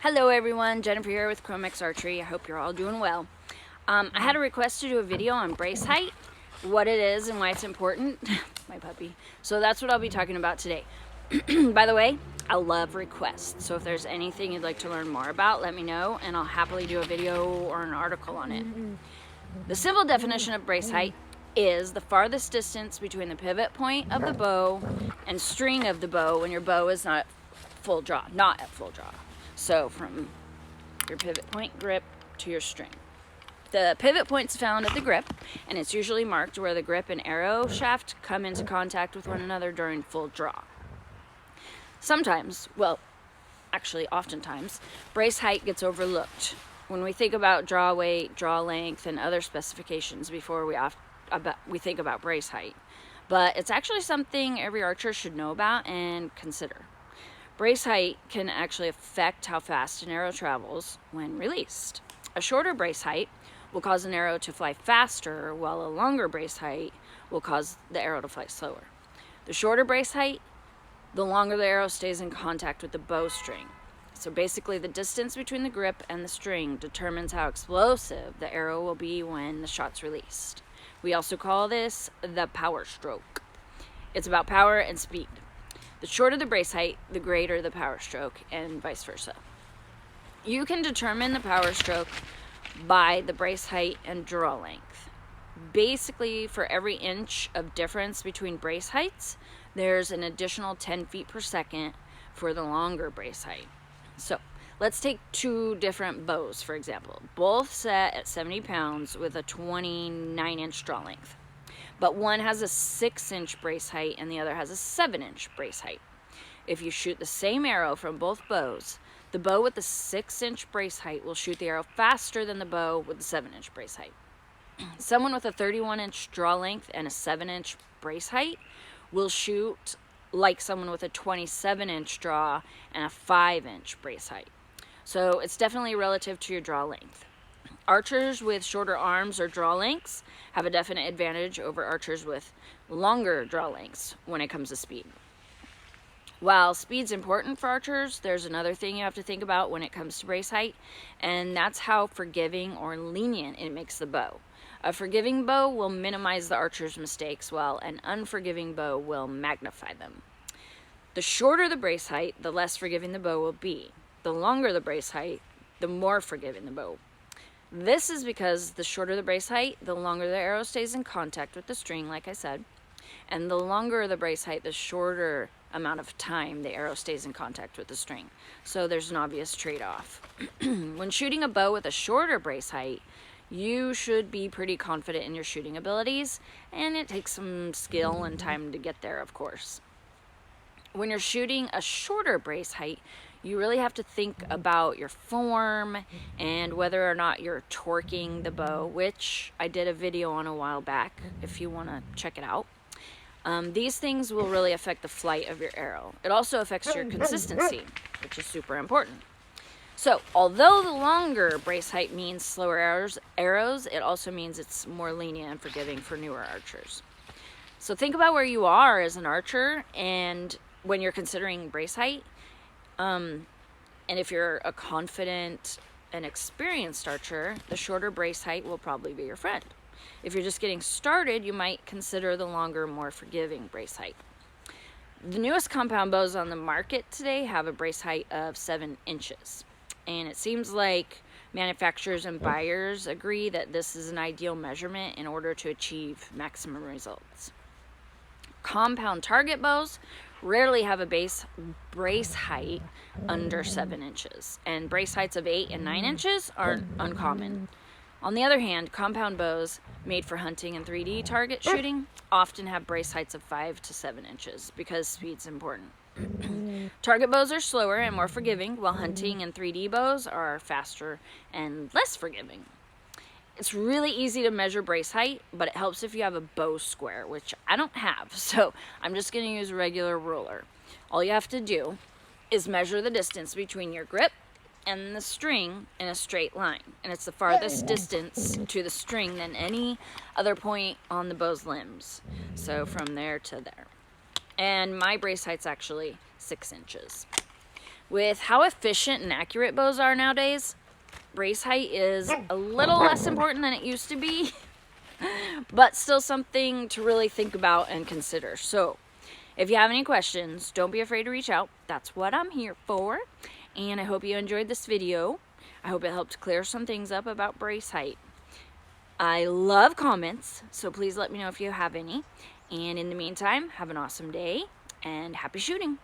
Hello everyone, Jennifer here with Chromex Archery. I hope you're all doing well. I had a request to do a video on brace height, what it is and why it's important. My puppy. So that's what I'll be talking about today. By the way, I love requests. So if there's anything you'd like to learn more about, let me know and I'll happily do a video or an article on it. The simple definition of brace height is the farthest distance between the pivot point of the bow and string of the bow when your bow is not at full draw. So from your pivot point grip to your string. The pivot point's found at the grip, and it's usually marked where the grip and arrow shaft come into contact with one another during full draw. Sometimes, well, actually oftentimes, brace height gets overlooked when we think about draw weight, draw length, and other specifications before we think about brace height. But it's actually something every archer should know about and consider. Brace height can actually affect how fast an arrow travels when released. A shorter brace height will cause an arrow to fly faster, while a longer brace height will cause the arrow to fly slower. The shorter brace height, the longer the arrow stays in contact with the bowstring. So basically the distance between the grip and the string determines how explosive the arrow will be when the shot's released. We also call this the power stroke. It's about power and speed. The shorter the brace height, the greater the power stroke, and vice versa. You can determine the power stroke by the brace height and draw length. Basically, for every inch of difference between brace heights, there's an additional 10 feet per second for the longer brace height. So, let's take two different bows, for example. Both set at 70 pounds with a 29-inch draw length. But one has a 6-inch brace height and the other has a 7-inch brace height. If you shoot the same arrow from both bows, the bow with the 6-inch brace height will shoot the arrow faster than the bow with the 7-inch brace height. Someone with a 31-inch draw length and a 7-inch brace height will shoot like someone with a 27-inch draw and a 5-inch brace height. So it's definitely relative to your draw length. Archers with shorter arms or draw lengths have a definite advantage over archers with longer draw lengths when it comes to speed. While speed's important for archers, there's another thing you have to think about when it comes to brace height, and that's how forgiving or lenient it makes the bow. A forgiving bow will minimize the archer's mistakes, while an unforgiving bow will magnify them. The shorter the brace height, the less forgiving the bow will be. The longer the brace height, the more forgiving the bow. This is because the shorter the brace height, the longer the arrow stays in contact with the string, like I said. And the longer the brace height, the shorter amount of time the arrow stays in contact with the string. So there's an obvious trade-off. When shooting a bow with a shorter brace height, you should be pretty confident in your shooting abilities, and it takes some skill and time to get there, of course. When you're shooting a shorter brace height, you really have to think about your form and whether or not you're torquing the bow, which I did a video on a while back if you want to check it out. These things will really affect the flight of your arrow. It also affects your consistency, which is super important. So, although the longer brace height means slower arrows, it also means it's more lenient and forgiving for newer archers. So think about where you are as an archer and when you're considering brace height. And if you're a confident and experienced archer, the shorter brace height will probably be your friend. If you're just getting started, you might consider the longer, more forgiving brace height. The newest compound bows on the market today have a brace height of 7 inches. And it seems like manufacturers and buyers agree that this is an ideal measurement in order to achieve maximum results. Compound target bows rarely have a brace height under 7 inches, and brace heights of 8 and 9 inches are uncommon. On the other hand, compound bows made for hunting and 3D target shooting often have brace heights of 5 to 7 inches because speed's important. Target bows are slower and more forgiving, while hunting and 3D bows are faster and less forgiving. It's really easy to measure brace height, but it helps if you have a bow square, which I don't have, so I'm just going to use a regular ruler. All you have to do is measure the distance between your grip and the string in a straight line, and it's the farthest distance to the string than any other point on the bow's limbs. So from there to there. And my brace height's actually 6 inches. With how efficient and accurate bows are nowadays, brace height is a little less important than it used to be, but still something to really think about and consider. So if you have any questions, don't be afraid to reach out. That's what I'm here for. And I hope you enjoyed this video. I hope it helped clear some things up about brace height. I love comments, so please let me know if you have any. And in the meantime, have an awesome day and happy shooting.